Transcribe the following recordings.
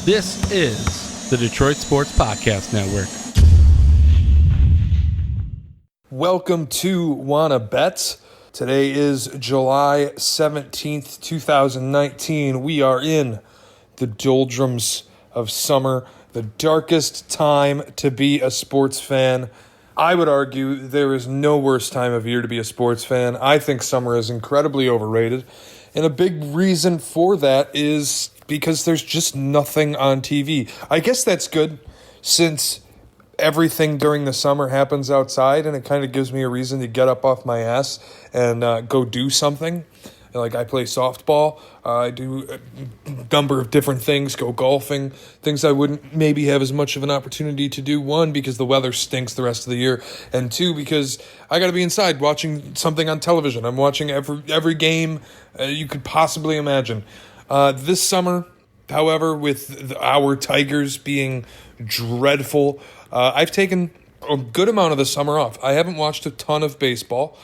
This is the Detroit Sports Podcast Network. Welcome to Wanna Bet. Today is July 17th, 2019. We are in the doldrums of summer, the darkest time to be a sports fan. I would argue there is no worse time of year to be a sports fan. I think summer is incredibly overrated. And a big reason for that is because there's just nothing on TV. I guess that's good since everything during the summer happens outside, and it kind of gives me a reason to get up off my ass and go do something. Like I play softball, I do a number of different things, go golfing, things I wouldn't maybe have as much of an opportunity to do. One, because the weather stinks the rest of the year, and two, because I got to be inside watching something on television. I'm watching every game you could possibly imagine. This summer, however, with our Tigers being dreadful, I've taken a good amount of the summer off. I haven't watched a ton of baseball.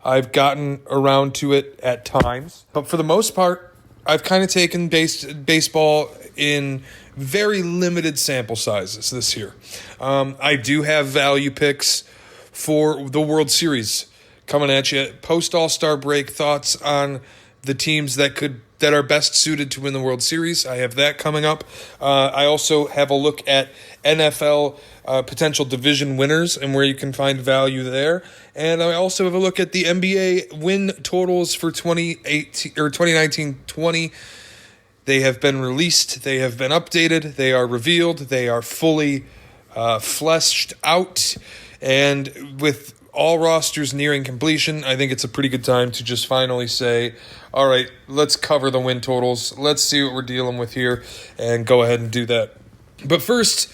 I've gotten around to it at times. But for the most part, I've kind of taken baseball in very limited sample sizes this year. I do have value picks for the World Series coming at you. Post All-Star break, thoughts on the teams that are best suited to win the World Series. I have that coming up. I also have a look at NFL potential division winners and where you can find value there. And I also have a look at the NBA win totals for 2019-20. They have been released. They have been updated. They are revealed. They are fully fleshed out. And with all rosters nearing completion, I think it's a pretty good time to just finally say, all right, let's cover the win totals. Let's see what we're dealing with here and go ahead and do that. But first,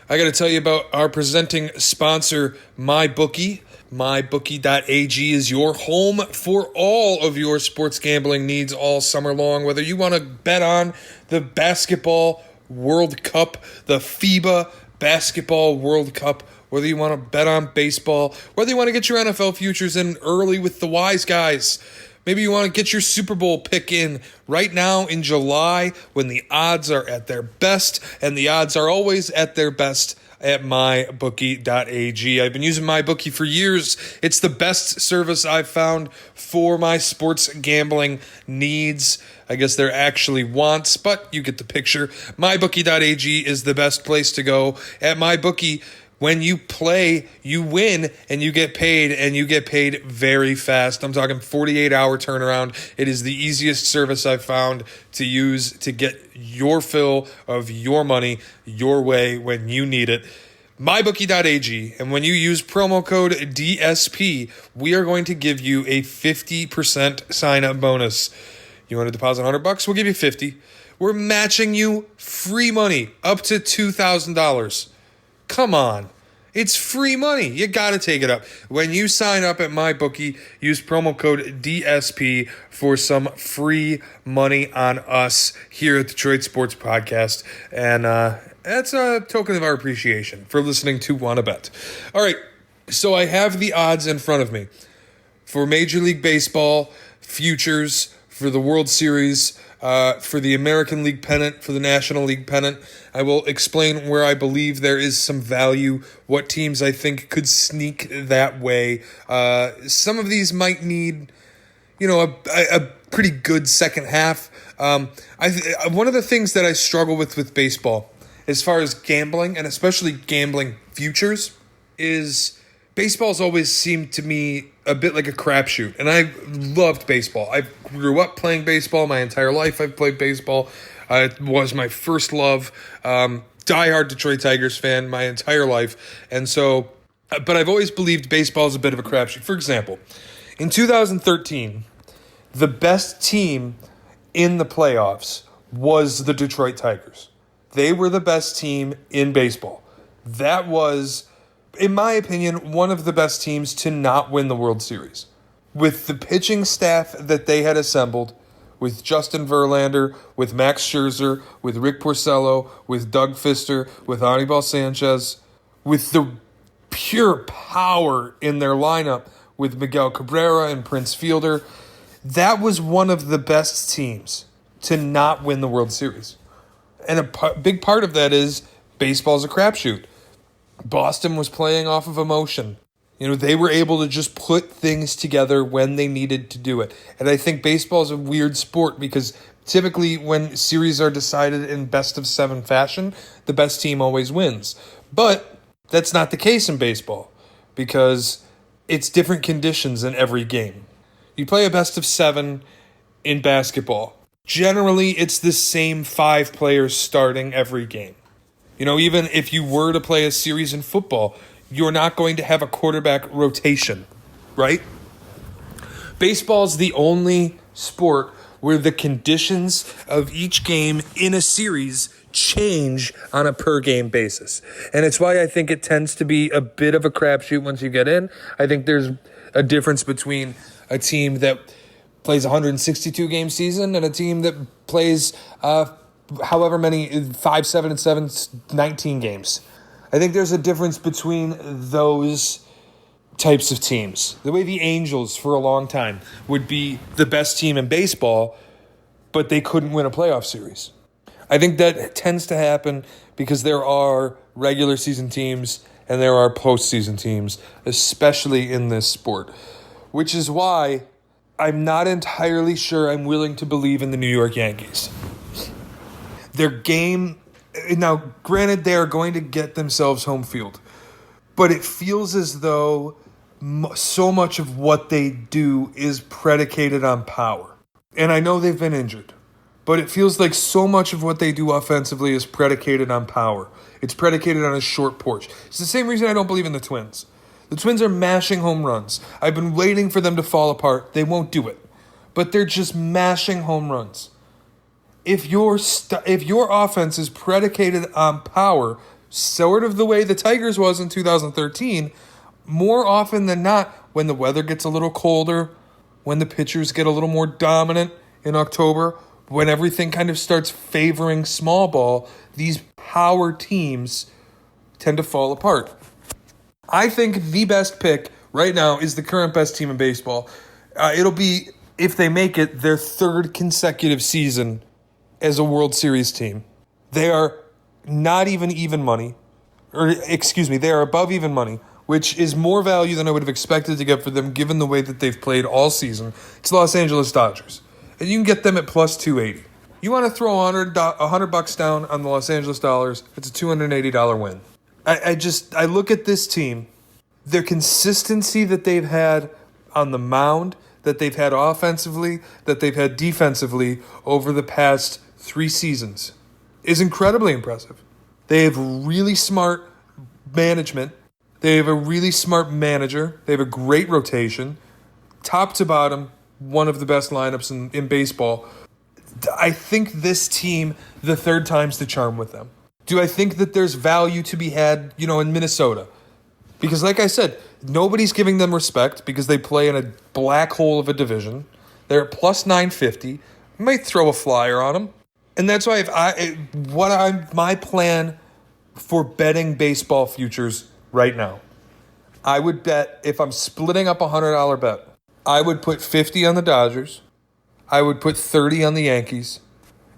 I got to tell you about our presenting sponsor, MyBookie. MyBookie.ag is your home for all of your sports gambling needs all summer long. Whether you want to bet on the Basketball World Cup, the FIBA Basketball World Cup, whether you want to bet on baseball, whether you want to get your NFL futures in early with the wise guys, maybe you want to get your Super Bowl pick in right now in July when the odds are at their best, and the odds are always at their best at mybookie.ag. I've been using MyBookie for years. It's the best service I've found for my sports gambling needs. I guess they're actually wants, but you get the picture. MyBookie.ag is the best place to go. At MyBookie, when you play, you win, and you get paid very fast. I'm talking 48-hour turnaround. It is the easiest service I've found to use to get your fill of your money your way when you need it. MyBookie.ag, and when you use promo code DSP, we are going to give you a 50% sign-up bonus. You want to deposit $100? We'll give you $50. We're matching you free money up to $2,000. Come on. It's free money. You got to take it up. When you sign up at MyBookie, use promo code DSP for some free money on us here at Detroit Sports Podcast. And that's a token of our appreciation for listening to Wanna Bet. All right, so I have the odds in front of me for Major League Baseball futures, for the World Series, for the American League pennant, for the National League pennant. I will explain where I believe there is some value, what teams I think could sneak that way. Some of these might need, a pretty good second half. One of the things that I struggle with baseball, as far as gambling, and especially gambling futures, is baseball's always seemed to me a bit like a crapshoot, and I loved baseball. I grew up playing baseball my entire life. I've played baseball. It was my first love. Diehard Detroit Tigers fan my entire life, and so, but I've always believed baseball is a bit of a crapshoot. For example, in 2013, the best team in the playoffs was the Detroit Tigers. They were the best team in baseball. That was, in my opinion, one of the best teams to not win the World Series. With the pitching staff that they had assembled, with Justin Verlander, with Max Scherzer, with Rick Porcello, with Doug Fister, with Anibal Sanchez, with the pure power in their lineup, with Miguel Cabrera and Prince Fielder, that was one of the best teams to not win the World Series. And big part of that is baseball's a crapshoot. Boston was playing off of emotion. They were able to just put things together when they needed to do it. And I think baseball is a weird sport because typically when series are decided in best of 7 fashion, the best team always wins. But that's not the case in baseball because it's different conditions in every game. You play a best of 7 in basketball. Generally, it's the same 5 players starting every game. Even if you were to play a series in football, you're not going to have a quarterback rotation, right? Baseball is the only sport where the conditions of each game in a series change on a per-game basis. And it's why I think it tends to be a bit of a crapshoot once you get in. I think there's a difference between a team that plays a 162-game season and a team that plays however many, 5, 7, and 7, 19 games. I think there's a difference between those types of teams. The way the Angels, for a long time, would be the best team in baseball, but they couldn't win a playoff series. I think that tends to happen because there are regular season teams and there are postseason teams, especially in this sport, which is why I'm not entirely sure I'm willing to believe in the New York Yankees. Their game... Now, granted, they are going to get themselves home field, but it feels as though so much of what they do is predicated on power. And I know they've been injured, but it feels like so much of what they do offensively is predicated on power. It's predicated on a short porch. It's the same reason I don't believe in the Twins. The Twins are mashing home runs. I've been waiting for them to fall apart. They won't do it, but they're just mashing home runs. If your offense is predicated on power, sort of the way the Tigers was in 2013, more often than not, when the weather gets a little colder, when the pitchers get a little more dominant in October, when everything kind of starts favoring small ball, these power teams tend to fall apart. I think the best pick right now is the current best team in baseball. It'll be, if they make it, their 3rd consecutive season as a World Series team. They are not even money. They are above even money, which is more value than I would have expected to get for them given the way that they've played all season. It's Los Angeles Dodgers. And you can get them at plus 280. You want to throw $100 down on the Los Angeles Dollars, it's a $280 win. I look at this team, their consistency that they've had on the mound, that they've had offensively, that they've had defensively over the past 3 seasons is incredibly impressive. They have really smart management. They have a really smart manager. They have a great rotation. Top to bottom, one of the best lineups in baseball. I think this team, the 3rd time's the charm with them. Do I think that there's value to be had, in Minnesota? Because like I said, nobody's giving them respect because they play in a black hole of a division. They're at plus 950. I might throw a flyer on them. And that's why my plan for betting baseball futures right now. I would bet, if I'm splitting up a $100 bet, I would put 50 on the Dodgers, I would put 30 on the Yankees,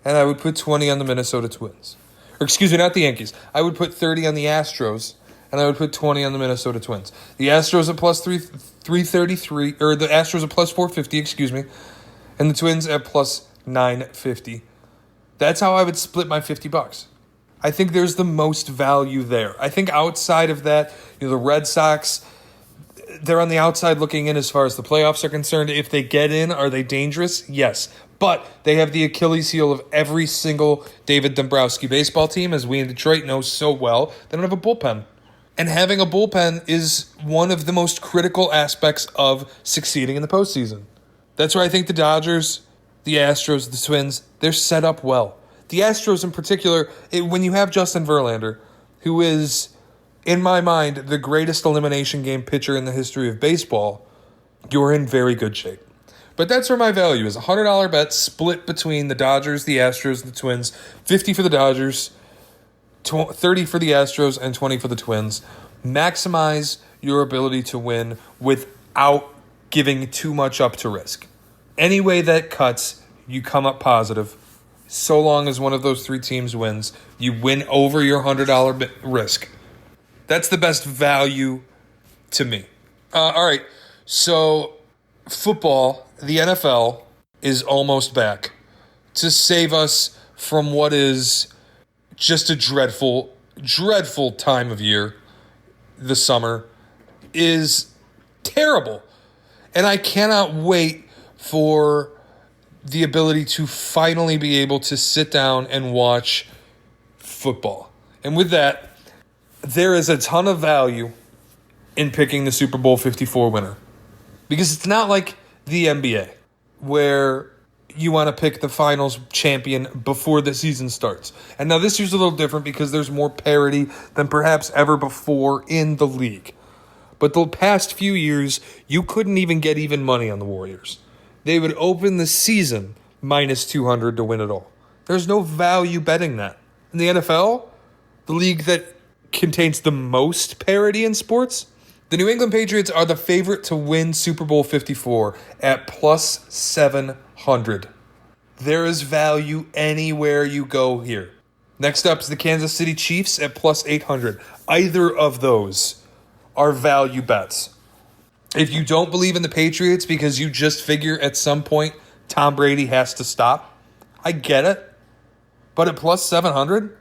and I would put 20 on the Minnesota Twins. Or excuse me, not the Yankees. I would put 30 on the Astros, and I would put 20 on the Minnesota Twins. The Astros at plus 333, or the Astros at plus 450, excuse me, and the Twins at plus 950. That's how I would split my $50. I think there's the most value there. I think outside of that, the Red Sox, they're on the outside looking in as far as the playoffs are concerned. If they get in, are they dangerous? Yes. But they have the Achilles heel of every single David Dombrowski baseball team, as we in Detroit know so well. They don't have a bullpen. And having a bullpen is one of the most critical aspects of succeeding in the postseason. That's where I think the Dodgers, the Astros, the Twins, they're set up well. The Astros in particular, when you have Justin Verlander, who is, in my mind, the greatest elimination game pitcher in the history of baseball, you're in very good shape. But that's where my value is. A $100 bet split between the Dodgers, the Astros, the Twins. 50 for the Dodgers, 30 for the Astros, and 20 for the Twins. Maximize your ability to win without giving too much up to risk. Any way that cuts, you come up positive. so long as one of those three teams wins. You win over your $100 risk. That's the best value to me. All right, so football, the NFL, is almost back to save us from what is just a dreadful, dreadful time of year. The summer is terrible. And I cannot wait for the ability to finally be able to sit down and watch football. And with that, there is a ton of value in picking the Super Bowl 54 winner. Because it's not like the NBA, where you want to pick the finals champion before the season starts. And now this year's a little different because there's more parity than perhaps ever before in the league. But the past few years, you couldn't even get even money on the Warriors. They would open the season minus 200 to win it all. There's no value betting that. In the NFL, the league that contains the most parity in sports, the New England Patriots are the favorite to win Super Bowl 54 at plus 700. There is value anywhere you go here. Next up is the Kansas City Chiefs at plus 800. Either of those are value bets. If you don't believe in the Patriots because you just figure at some point Tom Brady has to stop, I get it. But at plus 700,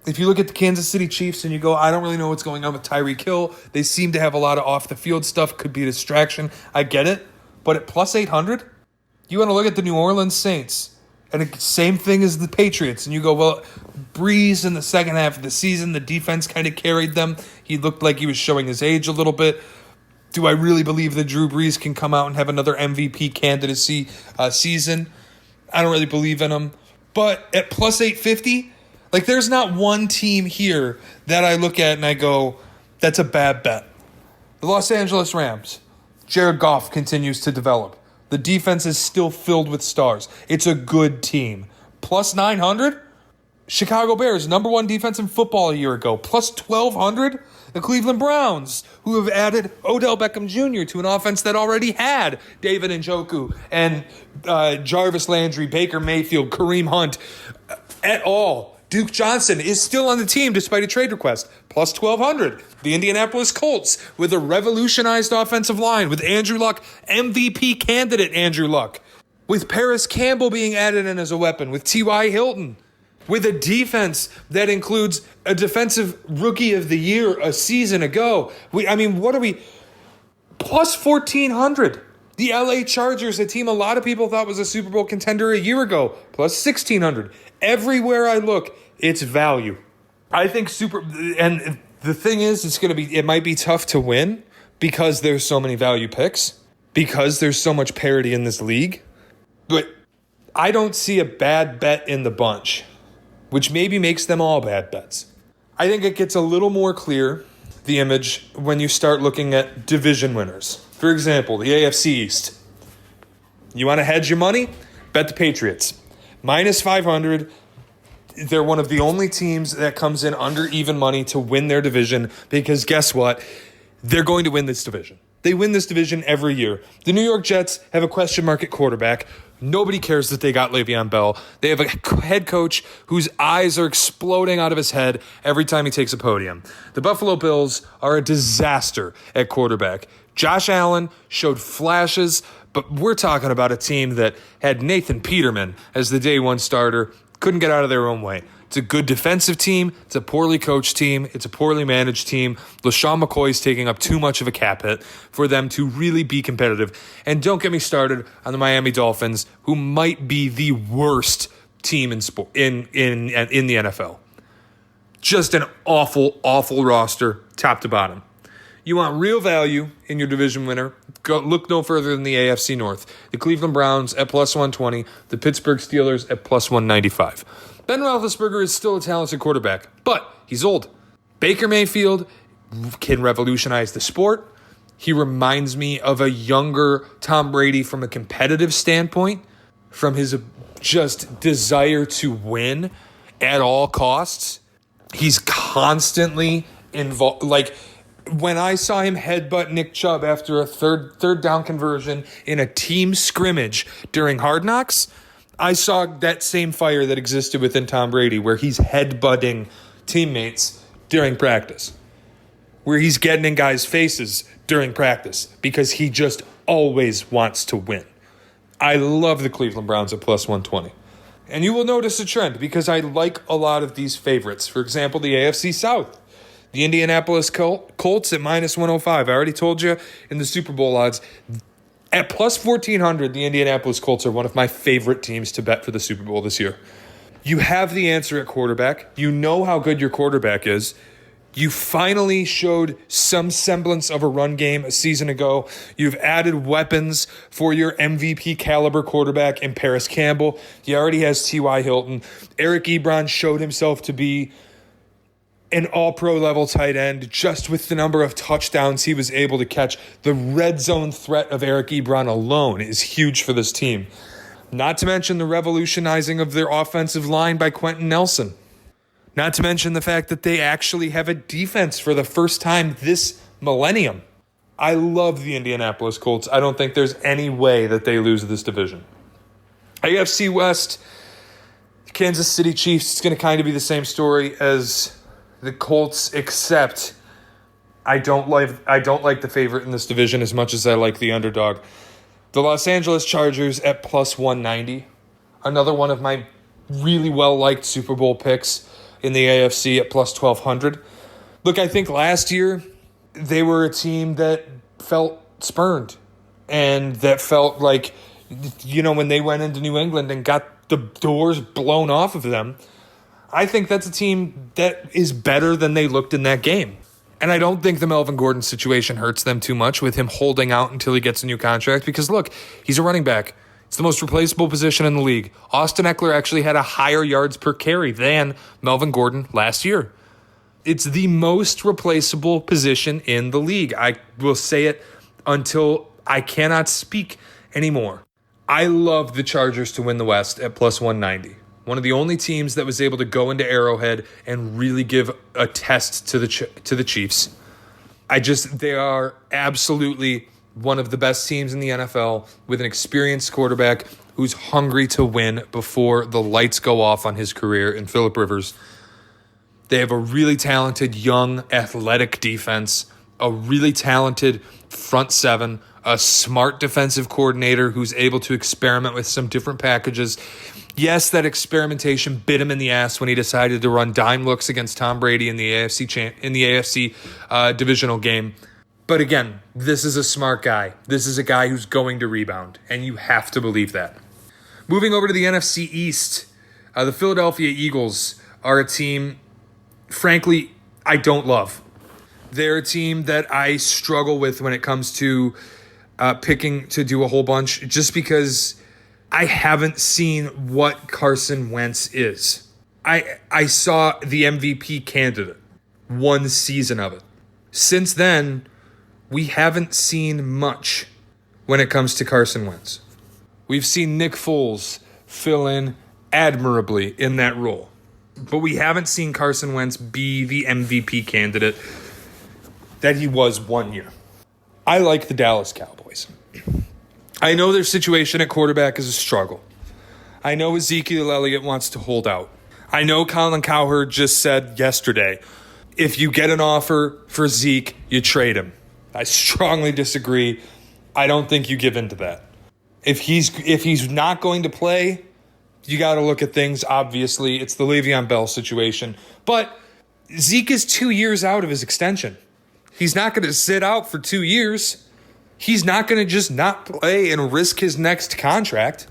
if you look at the Kansas City Chiefs and you go, I don't really know what's going on with Tyreek Hill. They seem to have a lot of off-the-field stuff. Could be a distraction. I get it. But at plus 800, you want to look at the New Orleans Saints. And the same thing as the Patriots. And you go, well, Breeze in the second half of the season, the defense kind of carried them. He looked like he was showing his age a little bit. Do I really believe that Drew Brees can come out and have another MVP candidacy season? I don't really believe in him. But at plus 850... like, there's not one team here that I look at and I go, that's a bad bet. The Los Angeles Rams. Jared Goff continues to develop. The defense is still filled with stars. It's a good team. Plus 900? Chicago Bears, number one defense in football a year ago. Plus 1,200? The Cleveland Browns, who have added Odell Beckham Jr. to an offense that already had David Njoku and Jarvis Landry, Baker Mayfield, Kareem Hunt, et al. Duke Johnson is still on the team despite a trade request. Plus 1,200. The Indianapolis Colts with a revolutionized offensive line with Andrew Luck, MVP candidate Andrew Luck. With Paris Campbell being added in as a weapon. With T.Y. Hilton. With a defense that includes a defensive rookie of the year a season ago. What are we? Plus 1,400. The L.A. Chargers, a team a lot of people thought was a Super Bowl contender a year ago. Plus 1,600. Everywhere I look, it's value. I think and the thing is, it might be tough to win because there's so many value picks, because there's so much parity in this league. But I don't see a bad bet in the bunch, which maybe makes them all bad bets. I think it gets a little more clear, the image, when you start looking at division winners. For example, the AFC East. You want to hedge your money? Bet the Patriots. Minus 500, they're one of the only teams that comes in under even money to win their division because guess what? They're going to win this division. They win this division every year. The New York Jets have a question mark at quarterback. Nobody cares that they got Le'Veon Bell. They have a head coach whose eyes are exploding out of his head every time he takes a podium. The Buffalo Bills are a disaster at quarterback. Josh Allen showed flashes, but we're talking about a team that had Nathan Peterman as the day one starter, couldn't get out of their own way. It's a good defensive team. It's a poorly coached team. It's a poorly managed team. LaShawn McCoy's taking up too much of a cap hit for them to really be competitive. And don't get me started on the Miami Dolphins, who might be the worst team in the NFL. Just an awful, awful roster, top to bottom. You want real value in your division winner, look no further than the AFC North. The Cleveland Browns at plus 120, the Pittsburgh Steelers at plus 195. Ben Roethlisberger is still a talented quarterback, but he's old. Baker Mayfield can revolutionize the sport. He reminds me of a younger Tom Brady from a competitive standpoint, from his just desire to win at all costs. He's constantly involved. Like, when I saw him headbutt Nick Chubb after a third down conversion in a team scrimmage during Hard Knocks, I saw that same fire that existed within Tom Brady, where he's headbutting teammates during practice, where he's getting in guys' faces during practice because he just always wants to win. I love the Cleveland Browns at plus 120. And you will notice a trend because I like a lot of these favorites. For example, the AFC South. The Indianapolis Colts at minus 105. I already told you in the Super Bowl odds. At plus 1,400, the Indianapolis Colts are one of my favorite teams to bet for the Super Bowl this year. You have the answer at quarterback. You know how good your quarterback is. You finally showed some semblance of a run game a season ago. You've added weapons for your MVP caliber quarterback in Paris Campbell. He already has T.Y. Hilton. Eric Ebron showed himself to be an all-pro level tight end just with the number of touchdowns he was able to catch. The red zone threat of Eric Ebron alone is huge for this team. Not to mention the revolutionizing of their offensive line by Quentin Nelson. Not to mention the fact that they actually have a defense for the first time this millennium. I love the Indianapolis Colts. I don't think there's any way that they lose this division. AFC West, the Kansas City Chiefs, it's going to kind of be the same story as the Colts, except I don't like the favorite in this division as much as I like the underdog. The Los Angeles Chargers at plus 190. Another one of my really well-liked Super Bowl picks in the AFC at plus 1,200. Look, I think last year they were a team that felt spurned and that felt like, when they went into New England and got the doors blown off of them, I think that's a team that is better than they looked in that game. And I don't think the Melvin Gordon situation hurts them too much with him holding out until he gets a new contract because, look, he's a running back. It's the most replaceable position in the league. Austin Eckler actually had a higher yards per carry than Melvin Gordon last year. It's the most replaceable position in the league. I will say it until I cannot speak anymore. I love the Chargers to win the West at plus 190. One of the only teams that was able to go into Arrowhead and really give a test to the Chiefs. They are absolutely one of the best teams in the NFL with an experienced quarterback who's hungry to win before the lights go off on his career in Phillip Rivers. They have a really talented, young, athletic defense, a really talented front seven, a smart defensive coordinator who's able to experiment with some different packages. Yes, that experimentation bit him in the ass when he decided to run dime looks against Tom Brady in the AFC divisional game. But again, this is a smart guy. This is a guy who's going to rebound, and you have to believe that. Moving over to the NFC East, the Philadelphia Eagles are a team, frankly, I don't love. They're a team that I struggle with when it comes to picking to do a whole bunch, just because I haven't seen what Carson Wentz is. I saw the MVP candidate, one season of it. Since then, we haven't seen much when it comes to Carson Wentz. We've seen Nick Foles fill in admirably in that role. But we haven't seen Carson Wentz be the MVP candidate that he was 1 year. I like the Dallas Cowboys. I know their situation at quarterback is a struggle. I know Ezekiel Elliott wants to hold out. I know Colin Cowherd just said yesterday, if you get an offer for Zeke, you trade him. I strongly disagree. I don't think you give in to that. If he's not going to play, you got to look at things. Obviously, it's the Le'Veon Bell situation. But Zeke is 2 years out of his extension. He's not going to sit out for 2 years. He's not going to just not play and risk his next contract.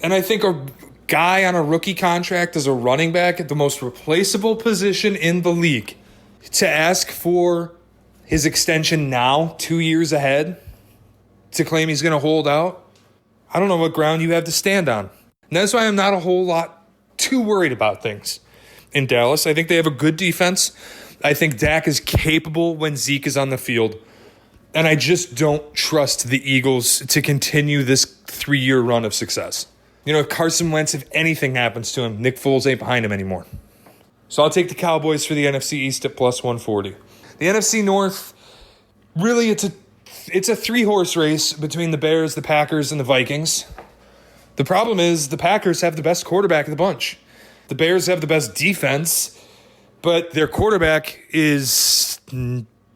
And I think a guy on a rookie contract as a running back at the most replaceable position in the league, to ask for his extension now, 2 years ahead, to claim he's going to hold out, I don't know what ground you have to stand on. And that's why I'm not a whole lot too worried about things in Dallas. I think they have a good defense. I think Dak is capable when Zeke is on the field. And I just don't trust the Eagles to continue this 3-year run of success. If Carson Wentz, if anything happens to him, Nick Foles ain't behind him anymore. So I'll take the Cowboys for the NFC East at plus 140. The NFC North, really it's a 3-horse race between the Bears, the Packers, and the Vikings. The problem is the Packers have the best quarterback of the bunch. The Bears have the best defense, but their quarterback is,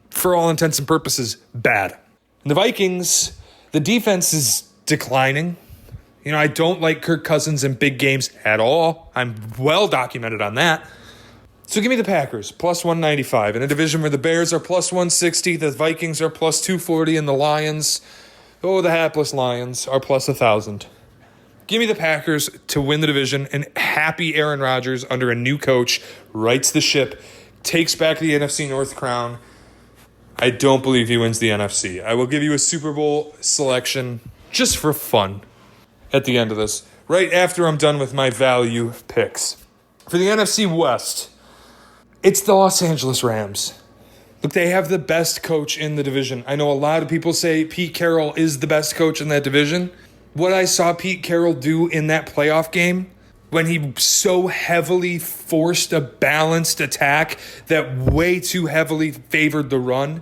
for all intents and purposes, bad. And the Vikings, the defense is declining. I don't like Kirk Cousins in big games at all. I'm well documented on that. So give me the Packers, plus 195, in a division where the Bears are plus 160, the Vikings are plus 240, and the Lions, the hapless Lions, are plus 1,000. Give me the Packers to win the division, and happy Aaron Rodgers under a new coach rights the ship, takes back the NFC North crown. I don't believe he wins the NFC. I will give you a Super Bowl selection just for fun at the end of this, right after I'm done with my value picks. For the NFC West, it's the Los Angeles Rams. Look, they have the best coach in the division. I know a lot of people say Pete Carroll is the best coach in that division. What I saw Pete Carroll do in that playoff game, when he so heavily forced a balanced attack that way too heavily favored the run,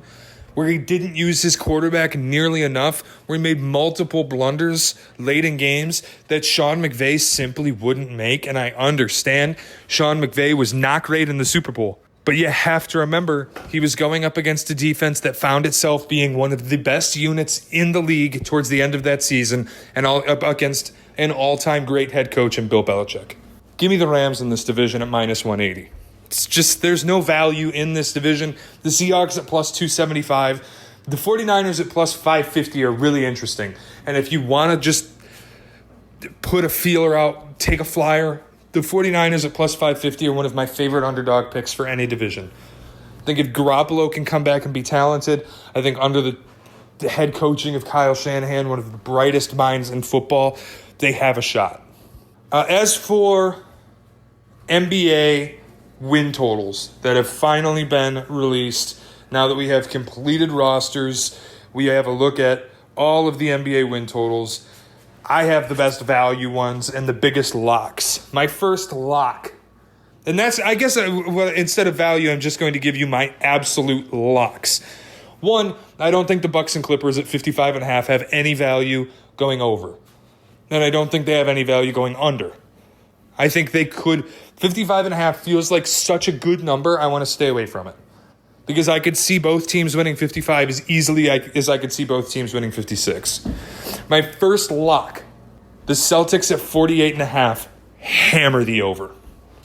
where he didn't use his quarterback nearly enough, where he made multiple blunders late in games that Sean McVay simply wouldn't make. And I understand Sean McVay was not great in the Super Bowl. But you have to remember, he was going up against a defense that found itself being one of the best units in the league towards the end of that season, and up against an all-time great head coach in Bill Belichick. Give me the Rams in this division at minus 180. It's just, there's no value in this division. The Seahawks at plus 275. The 49ers at plus 550 are really interesting. And if you want to just put a feeler out, take a flyer, the 49ers at plus 550 are one of my favorite underdog picks for any division. I think if Garoppolo can come back and be talented, I think under the head coaching of Kyle Shanahan, one of the brightest minds in football, they have a shot. As for NBA win totals that have finally been released, now that we have completed rosters, we have a look at all of the NBA win totals. I have the best value ones and the biggest locks. My first lock, and that's, I guess, instead of value, I'm just going to give you my absolute locks. One, I don't think the Bucks and Clippers at 55.5 have any value going over. And I don't think they have any value going under. I think they could. 55.5 feels like such a good number, I want to stay away from it. Because I could see both teams winning 55 as easily as I could see both teams winning 56. My first lock, the Celtics at 48.5, hammer the over.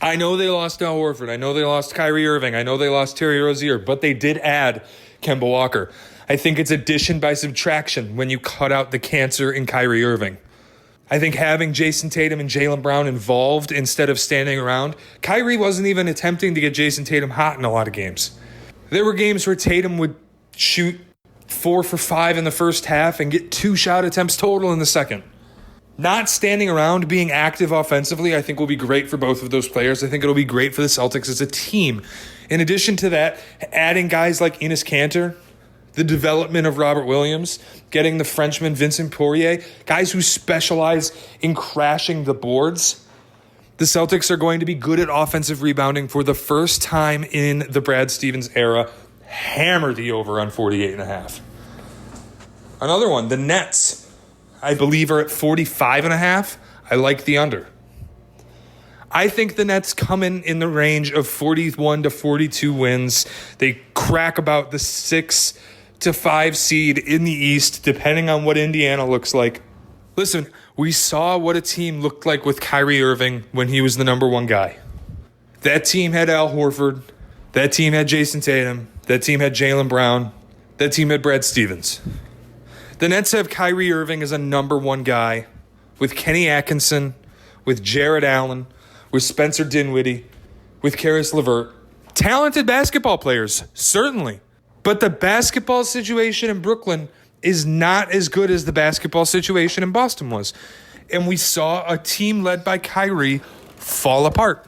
I know they lost Al Horford. I know they lost Kyrie Irving. I know they lost Terry Rozier, but they did add Kemba Walker. I think it's addition by subtraction when you cut out the cancer in Kyrie Irving. I think having Jason Tatum and Jaylen Brown involved instead of standing around, Kyrie wasn't even attempting to get Jason Tatum hot in a lot of games. There were games where Tatum would shoot 4 for 5 in the first half and get 2 shot attempts total in the second. Not standing around, being active offensively, I think will be great for both of those players. I think it'll be great for the Celtics as a team. In addition to that, adding guys like Enes Kanter, the development of Robert Williams, getting the Frenchman Vincent Poirier, guys who specialize in crashing the boards. The Celtics are going to be good at offensive rebounding for the first time in the Brad Stevens era. Hammer the over on 48.5. Another one, the Nets, I believe, are at 45.5. I like the under. I think the Nets come in the range of 41 to 42 wins. They crack about the 6 to 5 seed in the East, depending on what Indiana looks like. Listen, we saw what a team looked like with Kyrie Irving when he was the number one guy. That team had Al Horford. That team had Jason Tatum. That team had Jaylen Brown. That team had Brad Stevens. The Nets have Kyrie Irving as a number one guy with Kenny Atkinson, with Jared Allen, with Spencer Dinwiddie, with Karis LeVert. Talented basketball players, certainly. But the basketball situation in Brooklyn is not as good as the basketball situation in Boston was. And we saw a team led by Kyrie fall apart.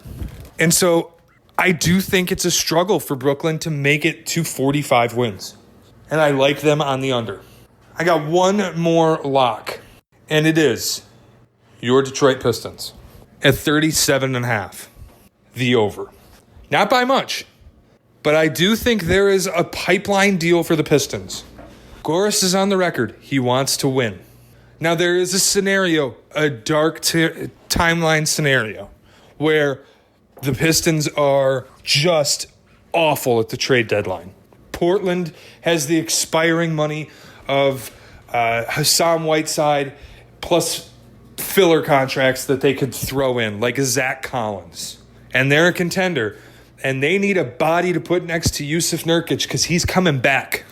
And so I do think it's a struggle for Brooklyn to make it to 45 wins. And I like them on the under. I got one more lock, and it is your Detroit Pistons at 37.5, the over. Not by much. But I do think there is a pipeline deal for the Pistons. Goris is on the record. He wants to win. Now, there is a scenario, a dark timeline scenario, where the Pistons are just awful at the trade deadline. Portland has the expiring money of Hassan Whiteside plus filler contracts that they could throw in, like a Zach Collins. And they're a contender. And they need a body to put next to Yusuf Nurkic because he's coming back.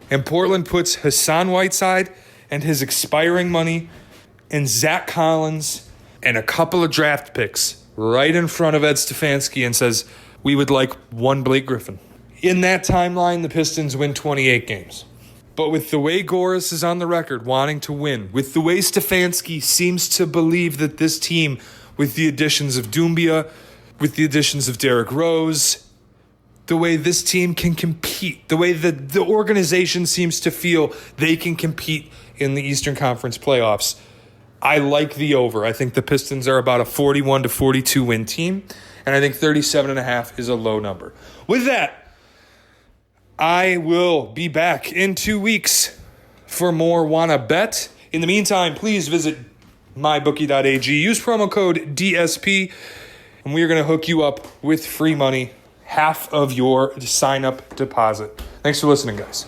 And Portland puts Hassan Whiteside and his expiring money and Zach Collins and a couple of draft picks right in front of Ed Stefanski and says, we would like one Blake Griffin. In that timeline, the Pistons win 28 games. But with the way Goris is on the record wanting to win, with the way Stefanski seems to believe that this team, with the additions of Doumbia, with the additions of Derrick Rose, the way this team can compete, the way the organization seems to feel they can compete in the Eastern Conference playoffs, I like the over. I think the Pistons are about a 41 to 42 win team, and I think 37.5 is a low number. With that, I will be back in 2 weeks for more Wanna Bet. In the meantime, please visit mybookie.ag. Use promo code DSP, and we are going to hook you up with free money, half of your sign-up deposit. Thanks for listening, guys.